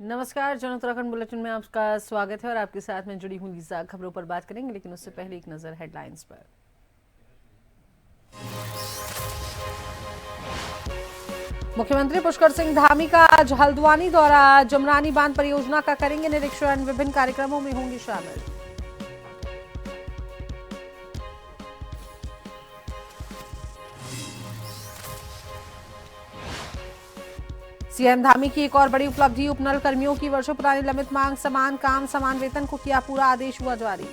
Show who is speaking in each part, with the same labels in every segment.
Speaker 1: नमस्कार, जन उत्तराखंड बुलेटिन में आपका स्वागत है और आपके साथ में जुड़ी हूं लीजा। खबरों पर बात करेंगे, लेकिन उससे पहले एक नजर हेडलाइंस पर। मुख्यमंत्री पुष्कर सिंह धामी का आज हल्द्वानी दौरा, जमरानी बांध परियोजना का करेंगे निरीक्षण, विभिन्न कार्यक्रमों में होंगे शामिल। सीएम धामी की एक और बड़ी उपलब्धि, उपनल कर्मियों की वर्षों पुरानी लंबित मांग समान काम समान वेतन को किया पूरा, आदेश हुआ जारी।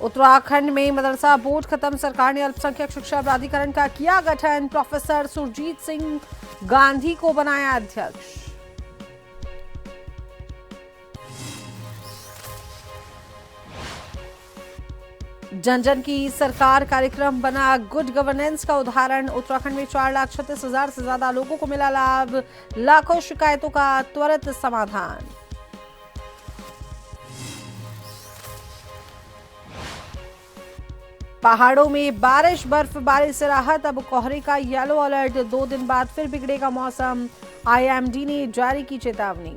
Speaker 1: उत्तराखंड में मदरसा बोर्ड खत्म, सरकार ने अल्पसंख्यक शिक्षा प्राधिकरण का किया गठन, प्रोफेसर सुरजीत सिंह गांधी को बनाया अध्यक्ष। जन जन की सरकार कार्यक्रम बना गुड गवर्नेंस का उदाहरण, उत्तराखंड में 4,36,000 से ज्यादा लोगों को मिला लाभ, लाखों शिकायतों का त्वरित समाधान। पहाड़ों में बारिश बर्फबारी से राहत, अब कोहरे का येलो अलर्ट, 2 दिन बाद फिर बिगड़ेगा मौसम, आईएमडी ने जारी की चेतावनी।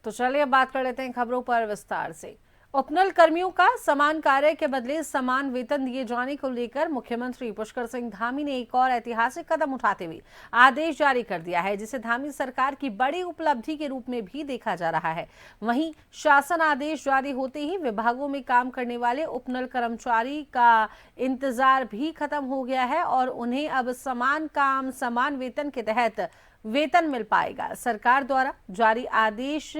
Speaker 1: तो चलिए बात कर लेते हैं खबरों पर विस्तार से। उपनल कर्मियों का समान कार्य के बदले समान वेतन दिए जाने को लेकर मुख्यमंत्री पुष्कर सिंह धामी ने एक और ऐतिहासिक कदम उठाते हुए आदेश जारी कर दिया है, जिसे धामी सरकार की बड़ी उपलब्धि के रूप में भी देखा जा रहा है। वहीं शासन आदेश जारी होते ही विभागों में काम करने वाले उपनल कर्मचारी का इंतजार भी खत्म हो गया है और उन्हें अब समान काम समान वेतन के तहत वेतन मिल पाएगा। सरकार द्वारा जारी आदेश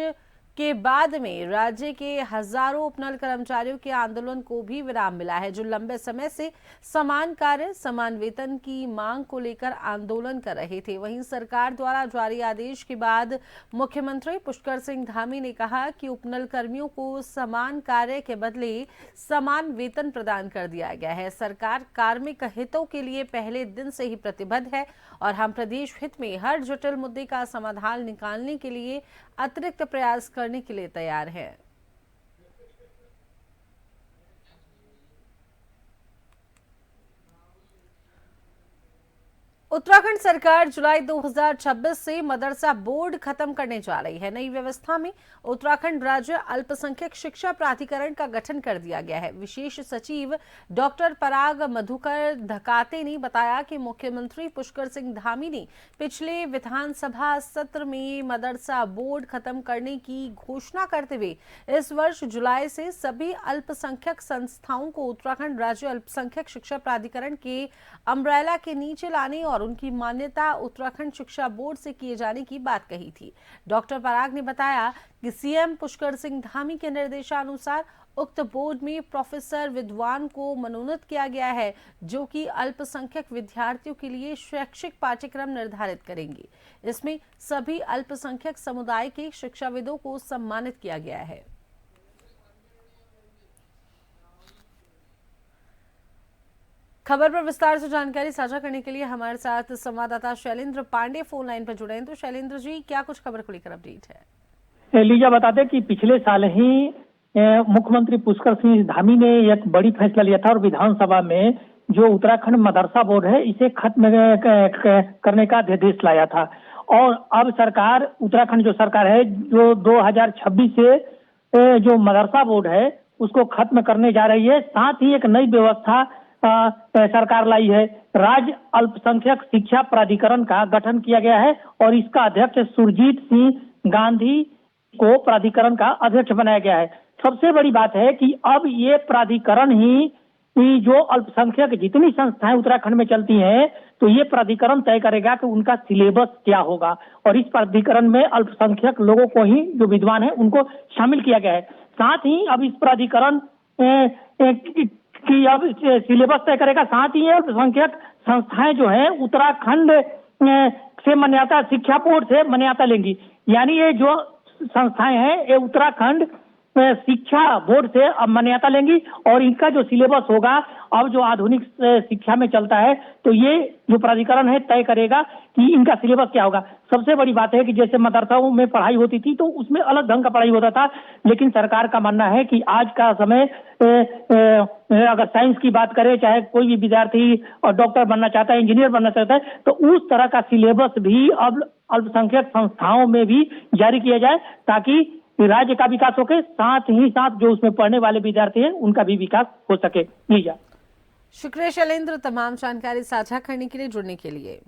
Speaker 1: के बाद में राज्य के हजारों उपनल कर्मचारियों के आंदोलन को भी विराम मिला है, जो लंबे समय से समान कार्य समान वेतन की मांग को लेकर आंदोलन कर रहे थे। वहीं सरकार द्वारा जारी आदेश के बाद मुख्यमंत्री पुष्कर सिंह धामी ने कहा कि उपनल कर्मियों को समान कार्य के बदले समान वेतन प्रदान कर दिया गया है। सरकार कार्मिक हितों के लिए पहले दिन से ही प्रतिबद्ध है और हम प्रदेश हित में हर जटिल मुद्दे का समाधान निकालने के लिए अतिरिक्त प्रयास करने के लिए तैयार है। उत्तराखंड सरकार जुलाई 2026 से मदरसा बोर्ड खत्म करने जा रही है। नई व्यवस्था में उत्तराखंड राज्य अल्पसंख्यक शिक्षा प्राधिकरण का गठन कर दिया गया है। विशेष सचिव डॉक्टर पराग मधुकर धकाते ने बताया कि मुख्यमंत्री पुष्कर सिंह धामी ने पिछले विधानसभा सत्र में मदरसा बोर्ड खत्म करने की घोषणा करते हुए इस वर्ष जुलाई से सभी अल्पसंख्यक संस्थाओं को उत्तराखंड राज्य अल्पसंख्यक शिक्षा प्राधिकरण के अम्ब्रेला के नीचे लाने और उनकी मान्यता उत्तराखंड शिक्षा बोर्ड से किए जाने की बात कही थी। डॉक्टर पराग ने बताया कि सीएम पुष्कर सिंह धामी के निर्देशानुसार उक्त बोर्ड में प्रोफेसर विद्वान को मनोनीत किया गया है, जो कि अल्पसंख्यक विद्यार्थियों के लिए शैक्षिक पाठ्यक्रम निर्धारित करेंगे। इसमें सभी अल्पसंख्यक समुदाय के शिक्षाविदों को सम्मानित किया गया है। खबर पर विस्तार से जानकारी साझा करने के लिए हमारे साथ संवाददाता शैलेंद्र पांडे फोन लाइन पर जुड़े हैं। तो शैलेंद्र जी, क्या कुछ खबर को लेकर अपडेट है?
Speaker 2: लीजा बता दें कि पिछले साल ही मुख्यमंत्री पुष्कर सिंह धामी ने एक बड़ी फैसला लिया था और विधानसभा में जो उत्तराखंड मदरसा बोर्ड है इसे खत्म करने का अध्यादेश लाया था। और अब सरकार उत्तराखंड जो सरकार है जो 2026 से जो मदरसा बोर्ड है उसको खत्म करने जा रही है। साथ ही एक नई व्यवस्था सरकार लाई है, राज्य अल्पसंख्यक शिक्षा प्राधिकरण का गठन किया गया है और इसका अध्यक्ष सुरजीत सिंह गांधी को प्राधिकरण का अध्यक्ष बनाया गया है। सबसे बड़ी बात है कि अब ये प्राधिकरण ही जो अल्पसंख्यक जितनी संस्थाएं उत्तराखंड में चलती हैं तो ये प्राधिकरण तय करेगा कि उनका सिलेबस क्या होगा और इस प्राधिकरण में अल्पसंख्यक लोगों को ही जो विद्वान है उनको शामिल किया गया है। साथ ही अब इस प्राधिकरण कि अब सिलेबस तय करेगा। साथ ही अल्पसंख्यक संस्थाएं जो है उत्तराखंड से मान्यता शिक्षा बोर्ड से मान्यता लेंगी, यानी ये जो संस्थाएं हैं ये उत्तराखंड शिक्षा बोर्ड से अब मान्यता लेंगी और इनका जो सिलेबस होगा अब जो आधुनिक शिक्षा में चलता है तो ये जो प्राधिकरण है तय करेगा कि इनका सिलेबस क्या होगा। सबसे बड़ी बात है कि जैसे मदरसाओं में पढ़ाई होती थी तो उसमें अलग ढंग का पढ़ाई होता था, लेकिन सरकार का मानना है कि आज का समय अगर साइंस की बात करें, चाहे कोई भी विद्यार्थी और डॉक्टर बनना चाहता है, इंजीनियर बनना चाहता है, तो उस तरह का सिलेबस भी अब अल्पसंख्यक संस्थाओं में भी जारी किया जाए ताकि राज्य का विकास हो के साथ ही साथ जो उसमें पढ़ने वाले विद्यार्थी हैं उनका भी विकास हो सके। जी
Speaker 1: शुक्रिया शैलेंद्र, तमाम जानकारी साझा करने के लिए, जुड़ने के लिए।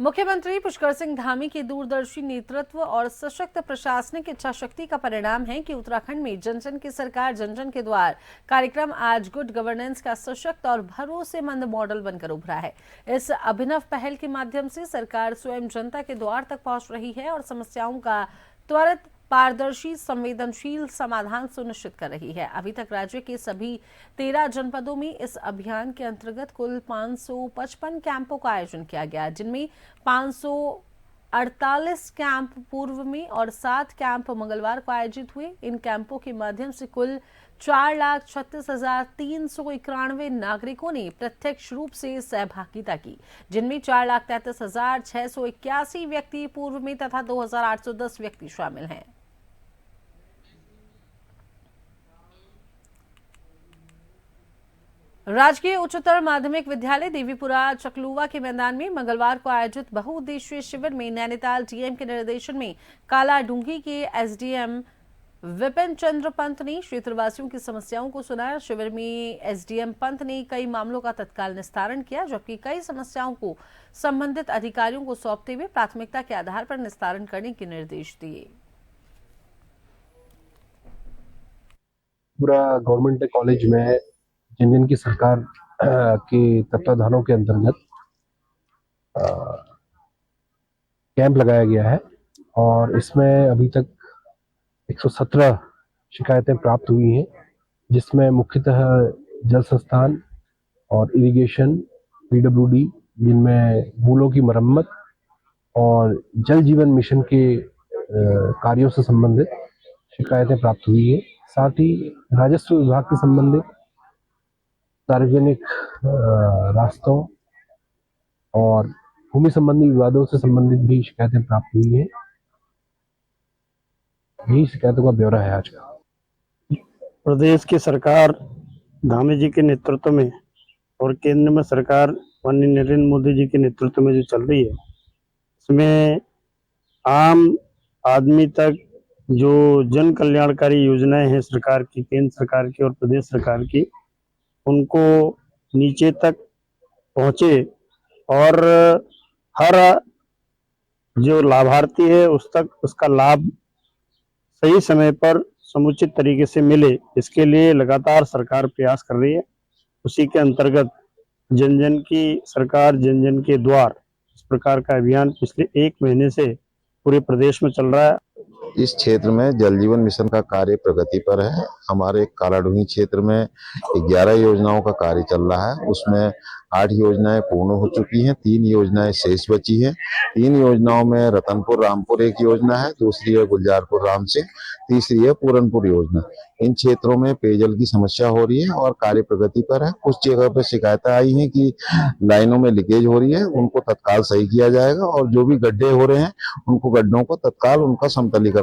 Speaker 1: मुख्यमंत्री पुष्कर सिंह धामी के दूरदर्शी नेतृत्व और सशक्त प्रशासनिक इच्छा शक्ति का परिणाम है कि उत्तराखंड में जन जन की सरकार जन जन के द्वार कार्यक्रम आज गुड गवर्नेंस का सशक्त और भरोसेमंद मॉडल बनकर उभरा है। इस अभिनव पहल के माध्यम से सरकार स्वयं जनता के द्वार तक पहुंच रही है और समस्याओं का त्वरित, पारदर्शी, संवेदनशील समाधान सुनिश्चित कर रही है। अभी तक राज्य के सभी 13 जनपदों में इस अभियान के अंतर्गत कुल 555 कैंपों का आयोजन किया गया, जिनमें 548 कैंप पूर्व में और 7 कैंप मंगलवार को आयोजित हुए। इन कैंपों के माध्यम से कुल 4,36,391 नागरिकों ने प्रत्यक्ष रूप से सहभागिता की, जिनमें 4,33,681 व्यक्ति पूर्व में तथा 2,810 व्यक्ति शामिल हैं। राजकीय उच्चतर माध्यमिक विद्यालय देवीपुरा चकलुवा के मैदान में मंगलवार को आयोजित बहुउद्देशीय शिविर में नैनीताल डीएम के निर्देशन में कालाडूंगी के एसडीएम विपिन चंद्र पंत ने क्षेत्रवासियों की समस्याओं को सुना। शिविर में एसडीएम पंत ने कई मामलों का तत्काल निस्तारण किया, जबकि कई समस्याओं को संबंधित अधिकारियों को सौंपते हुए प्राथमिकता के आधार पर निस्तारण करने के निर्देश दिए।
Speaker 3: पूरा गवर्नमेंट कॉलेज में जन जन की सरकार के तत्वाधानों के अंतर्गत कैंप लगाया गया है और इसमें अभी तक 117 शिकायतें प्राप्त हुई हैं, जिसमें मुख्यतः जल संस्थान और इरिगेशन, पीडब्ल्यूडी, जिनमें पुलों की मरम्मत और जल जीवन मिशन के कार्यों से संबंधित शिकायतें प्राप्त हुई है। साथ ही राजस्व विभाग से संबंधित सार्वजनिक रास्तों और भूमि संबंधी विवादों से संबंधित भी शिकायतें प्राप्त हुई है। यही शिकायतों का ब्यौरा है आज का।
Speaker 4: प्रदेश की सरकार धामी जी के नेतृत्व में और केंद्र में सरकार माननीय नरेंद्र मोदी जी के नेतृत्व में जो चल रही है, इसमें आम आदमी तक जो जन कल्याणकारी योजनाएं हैं सरकार की, केंद्र सरकार की और प्रदेश सरकार की, उनको नीचे तक पहुंचे और हर जो लाभार्थी है उस तक उसका लाभ सही समय पर समुचित तरीके से मिले, इसके लिए लगातार सरकार प्रयास कर रही है। उसी के अंतर्गत जन जन की सरकार जन जन के द्वार, इस प्रकार का अभियान पिछले 1 महीने से पूरे प्रदेश में चल रहा है।
Speaker 5: इस क्षेत्र में जल जीवन मिशन का कार्य प्रगति पर है। हमारे कालाडूंगी क्षेत्र में 11 योजनाओं का कार्य चल रहा है, उसमें 8 योजनाएं पूर्ण हो चुकी हैं, 3 योजनाएं शेष बची हैं। 3 योजनाओं में रतनपुर रामपुर एक योजना है, दूसरी है गुलजारपुर राम सिंह, तीसरी है पूरनपुर योजना। इन क्षेत्रों में पेयजल की समस्या हो रही है और कार्य प्रगति पर है। कुछ जगह पर शिकायतें आई हैं कि लाइनों में लीकेज हो रही है, उनको तत्काल सही किया जाएगा और जो भी गड्ढे हो रहे हैं उनको गड्ढों को तत्काल उनका समतलीकरण।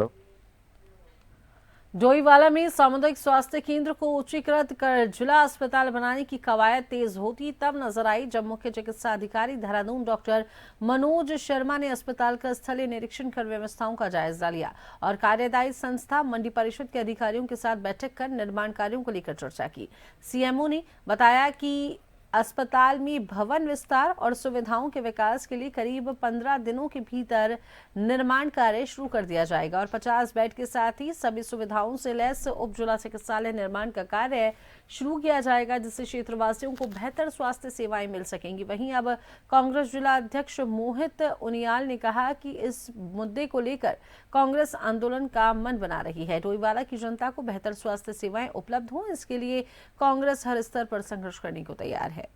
Speaker 1: डोईवाला में सामुदायिक स्वास्थ्य केंद्र को उच्चीकृत कर जिला अस्पताल बनाने की कवायद तेज होती तब नजर आई जब मुख्य चिकित्सा अधिकारी देहरादून डॉक्टर मनोज शर्मा ने अस्पताल का स्थलीय निरीक्षण कर व्यवस्थाओं का जायजा लिया और कार्यदायी संस्था मंडी परिषद के अधिकारियों के साथ बैठक कर निर्माण कार्यों को लेकर चर्चा की। सीएमओ ने बताया कि अस्पताल में भवन विस्तार और सुविधाओं के विकास के लिए करीब 15 दिनों के भीतर निर्माण कार्य शुरू कर दिया जाएगा और 50 बेड के साथ ही सभी सुविधाओं से लैस उप जिला चिकित्सालय निर्माण का कार्य शुरू किया जाएगा, जिससे क्षेत्रवासियों को बेहतर स्वास्थ्य सेवाएं मिल सकेंगी। वहीं अब कांग्रेस जिला अध्यक्ष मोहित उनियाल ने कहा कि इस मुद्दे को लेकर कांग्रेस आंदोलन का मन बना रही है। डोईवाला की जनता को बेहतर स्वास्थ्य सेवाएं उपलब्ध हों, इसके लिए कांग्रेस हर स्तर पर संघर्ष करने को तैयार है।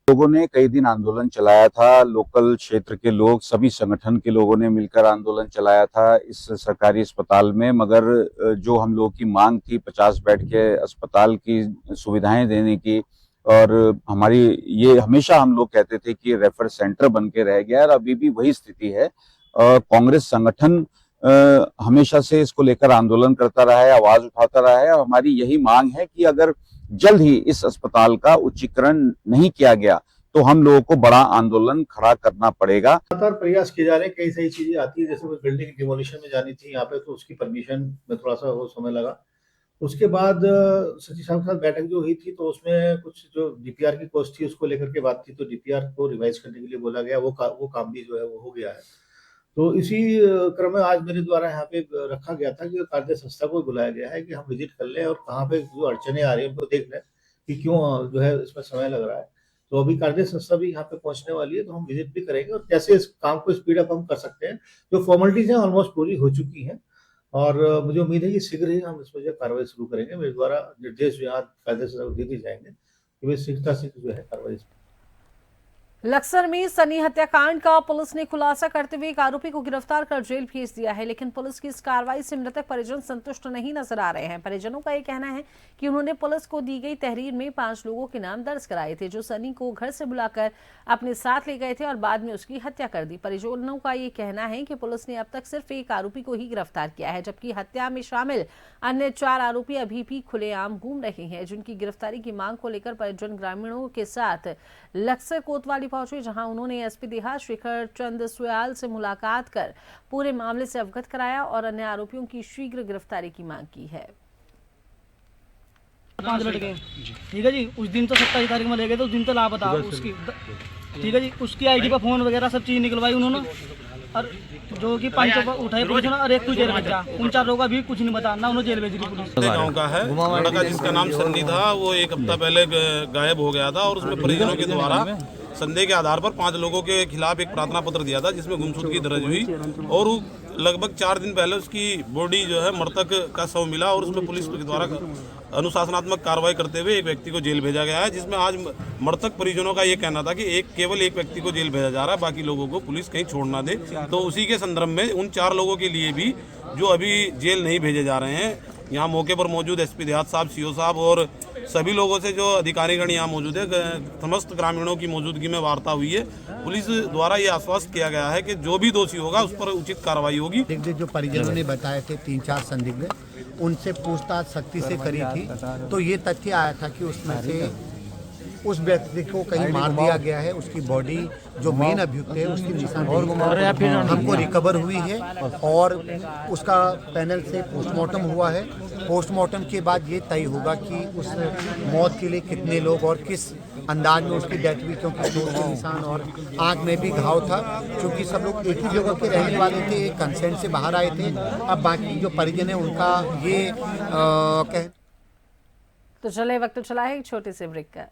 Speaker 6: लोगों ने कई दिन आंदोलन चलाया था। लोकल क्षेत्र के लोग, सभी संगठन के लोगों ने मिलकर आंदोलन चलाया था इस सरकारी अस्पताल में। मगर जो हम लोगों की मांग थी 50 बेड के अस्पताल की सुविधाएं देने की, और हमारी ये हमेशा हम लोग कहते थे कि रेफर सेंटर बन के रह गया, और अभी भी वही स्थिति है। कांग्रेस संगठन हमेशा से इसको लेकर आंदोलन करता रहा है, आवाज उठाता रहा है। और हमारी यही मांग है कि अगर जल्द ही इस अस्पताल का उच्चीकरण नहीं किया गया तो हम लोगों को बड़ा आंदोलन खड़ा करना पड़ेगा।
Speaker 7: लगातार प्रयास किए जा रहे हैं, कई सारी चीजें आती है, जैसे कोई बिल्डिंग डिमोलिशन में जानी थी यहाँ पे, तो उसकी परमिशन में थोड़ा सा वो समय लगा। उसके बाद सचिव साहब के साथ बैठक जो हुई थी, तो उसमें कुछ जो डीपीआर की कॉस्ट थी उसको लेकर के बात थी, तो डीपीआर को रिवाइज करने के लिए बोला गया। वो काम भी जो है वो हो गया है। तो इसी क्रम में आज मेरे द्वारा यहाँ पे रखा गया था कि कार्य संस्था को बुलाया गया है कि हम विजिट कर लें और कहाँ पे जो अड़चने आ रही है उनको देख लें कि क्यों जो है इसमें समय लग रहा है। तो अभी कार्य संस्था भी यहाँ पे पहुंचने वाली है, तो हम विजिट भी करेंगे और कैसे इस काम को स्पीड अप हम कर सकते हैं। जो फॉर्मेलिटीज हैं ऑलमोस्ट पूरी हो चुकी हैं, और मुझे उम्मीद है कि शीघ्र ही हम इसमें जो कार्रवाई शुरू करेंगे। मेरे द्वारा निर्देश यहाँ कार्य संस्था को दे दिए जाएंगे कि वे शीघ्रता से जो है कार्रवाई।
Speaker 1: लक्सर में सनी हत्याकांड का पुलिस ने खुलासा करते हुए एक आरोपी को गिरफ्तार कर जेल भेज दिया है, लेकिन पुलिस की इस कार्रवाई से मृतक परिजन संतुष्ट नहीं नजर आ रहे हैं। परिजनों का ये कहना है कि उन्होंने पुलिस को दी गई तहरीर में 5 लोगों के नाम दर्ज कराए थे जो सनी को घर से बुलाकर अपने साथ ले गए थे और बाद में उसकी हत्या कर दी। परिजनों का ये कहना है कि पुलिस ने अब तक सिर्फ एक आरोपी को ही गिरफ्तार किया है, जबकि हत्या में शामिल अन्य 4 आरोपी अभी भी खुलेआम घूम रहे हैं, जिनकी गिरफ्तारी की मांग को लेकर परिजन ग्रामीणों के साथ लक्सर कोतवाली पहुंचे, जहां उन्होंने एसपी देहात शेखर चंद सुयाल से मुलाकात कर पूरे मामले से अवगत कराया और अन्य आरोपियों की शीघ्र गिरफ्तारी की मांग की है।
Speaker 8: 5 लड़के, ठीक है जी। उस दिन तो 27 तारीख में ले गए थे, उस दिन तो लापता उसकी, ठीक है जी। उसकी आईडी पर फोन वगैरह सब चीज निकलवाई उन्होंने, और जो कि 5 उठाए पुलिस ने, और एक तो जेल भेज जा। उन 4 लोगों का भी कुछ नहीं बता ना, उन्होंने जेल भेज दी पुलिस।
Speaker 9: गांव का है लड़का जिसका नाम सन्नी था, वो एक हफ्ता पहले गायब हो गया था, और उसमें परिजनों के द्वारा संदेह के आधार पर 5 लोगों के खिलाफ एक प्रार्थना पत्र दिया था जिसमें गुमशुदगी दर्ज हुई, और लगभग 4 दिन पहले उसकी बॉडी जो है मृतक का शव मिला, और उसमें पुलिस के द्वारा अनुशासनात्मक कार्रवाई करते हुए एक व्यक्ति को जेल भेजा गया है, जिसमें आज मृतक परिजनों का ये कहना था कि केवल एक व्यक्ति को जेल भेजा जा रहा है, बाकी लोगों को पुलिस कहीं छोड़ ना दे। तो उसी के संदर्भ में उन 4 लोगों के लिए भी जो अभी जेल नहीं भेजे जा रहे हैं, यहाँ मौके पर मौजूद एसपी देहात साहब, सीओ साहब और सभी लोगों से जो अधिकारीगण यहाँ मौजूद है, समस्त ग्रामीणों की मौजूदगी में वार्ता हुई है। पुलिस द्वारा ये आश्वस्त किया गया है कि जो भी दोषी होगा उस पर उचित कार्रवाई होगी।
Speaker 10: जो परिजनों ने बताए थे 3-4 संदिग्ध, उनसे पूछताछ सख्ती से करी थी, तो ये तथ्य आया था कि उसमें से उस व्यक्ति को कहीं मार दिया गया है। उसकी बॉडी जो मेन अभियुक्त है उसकी निशानी हमको रिकवर हुई है, और उसका पैनल से पोस्टमार्टम हुआ है। पोस्टमार्टम के बाद ये तय होगा कि उस मौत के लिए कितने लोग और किस अंदाज में उसकी डेथ हुई, क्योंकि 2 के निशान और आंख में भी घाव था। क्योंकि सब लोग एक ही जगह के रहने वाले थे, कंसेंट से बाहर आए थे। अब बाकी जो परिजन है उनका ये
Speaker 1: तो चले वक्त चला है एक छोटे से ब्रेक का।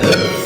Speaker 11: है।